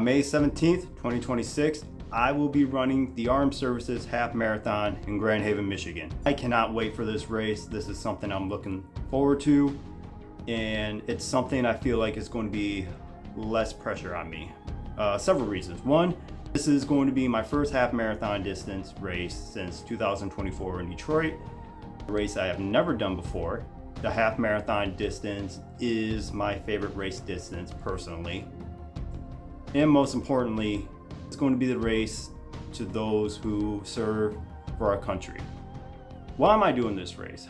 May 17th, 2026, I will be running the Armed Services Half Marathon in Grand Haven, Michigan. I cannot wait for this race. This is something I'm looking forward to, and it's something I feel like is going to be less pressure on me. Several reasons. One, this is going to be my first half marathon distance race since 2024 in Detroit, a race I have never done before. The half marathon distance is my favorite race distance personally. And most importantly, it's going to be the race to those who serve for our country. Why am I doing this race?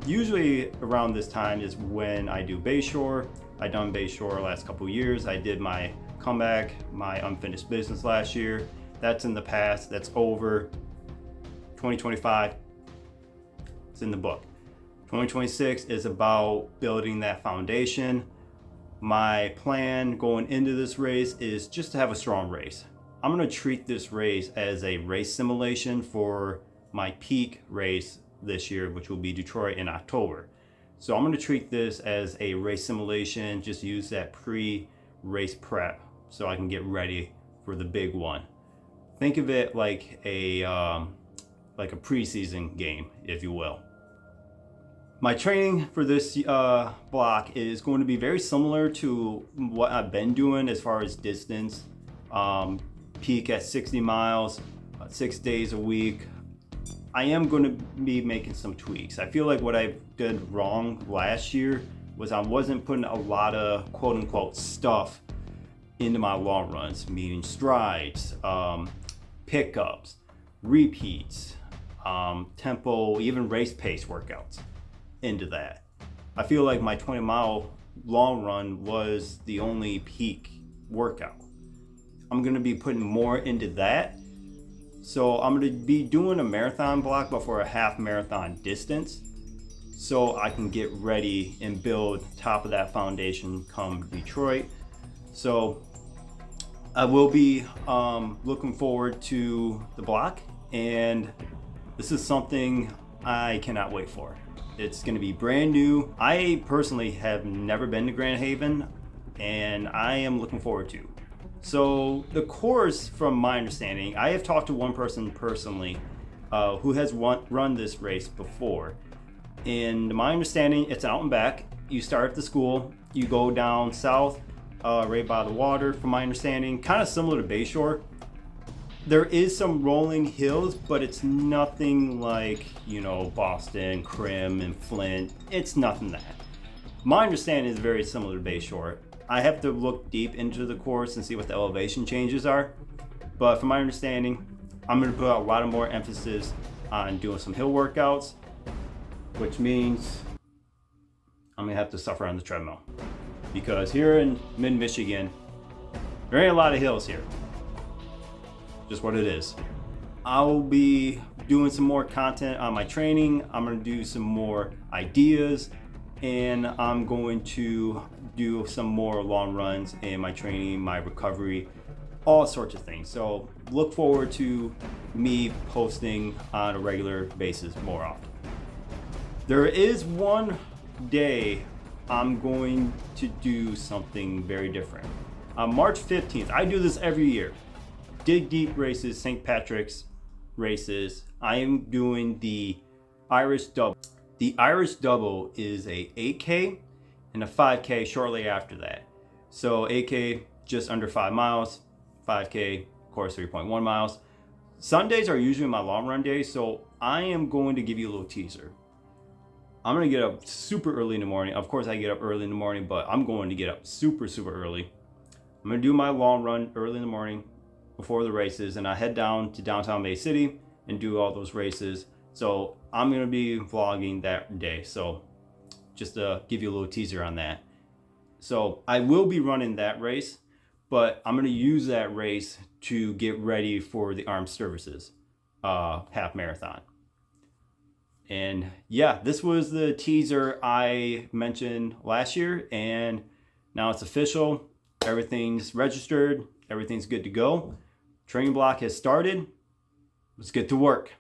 Usually around this time is when I do Bayshore. I've done Bayshore last couple of years. I did my comeback, my unfinished business last year. That's in the past, that's over. 2025, it's in the book. 2026 is about building that foundation. My plan going into this race is just to have a strong race. I'm gonna treat this race as a race simulation for my peak race this year, which will be Detroit in October. So I'm gonna treat this as a race simulation, just use that pre-race prep so I can get ready for the big one. Think of it like a preseason game, if you will. My training for this block is going to be very similar to what I've been doing as far as distance. Peak at 60 miles, 6 days a week. I am going to be making some tweaks. I feel like what I did wrong last year was I wasn't putting a lot of quote unquote stuff into my long runs, meaning strides, pickups, repeats, tempo, even race pace workouts into that. I feel like my 20-mile long run was the only peak workout. I'm gonna be putting more into that. So I'm gonna be doing a marathon block before a half marathon distance so I can get ready and build top of that foundation come Detroit. So I will be looking forward to the block, and this is something I cannot wait for. It's gonna be brand new. I personally have never been to Grand Haven, and I am looking forward to. So the course, from my understanding, I have talked to one person personally who has run this race before. And my understanding, it's out and back. You start at the school, you go down south, right by the water, from my understanding, kind of similar to Bayshore. There is some rolling hills, but it's nothing like, Boston, Crim, and Flint. It's nothing that. My understanding is very similar to Bayshore. I have to look deep into the course and see what the elevation changes are. But from my understanding, I'm going to put a lot of more emphasis on doing some hill workouts, which means I'm going to have to suffer on the treadmill. Because here in mid-Michigan, there ain't a lot of hills here. Just what it is. I'll be doing some more content on my training. I'm going to do some more ideas, and I'm going to do some more long runs in my training, my recovery, all sorts of things. So look forward to me posting on a regular basis more often. There is one day I'm going to do something very different. On March 15th, I do this every year. Dig Deep races, St. Patrick's races. I am doing the Irish Double. The Irish Double is a 8K and a 5K shortly after that. So 8K, just under 5 miles, 5K, of course, 3.1 miles. Sundays are usually my long run days, so I am going to give you a little teaser. I'm gonna get up super early in the morning. Of course, I get up early in the morning, but I'm going to get up super early. I'm gonna do my long run early in the morning before the races, and I head down to downtown Bay City and do all those races. So I'm gonna be vlogging that day. So just to give you a little teaser on that. So I will be running that race, but I'm gonna use that race to get ready for the Armed Services half marathon. And yeah, this was the teaser I mentioned last year, and now it's official. Everything's registered, everything's good to go. Training block has started. Let's get to work.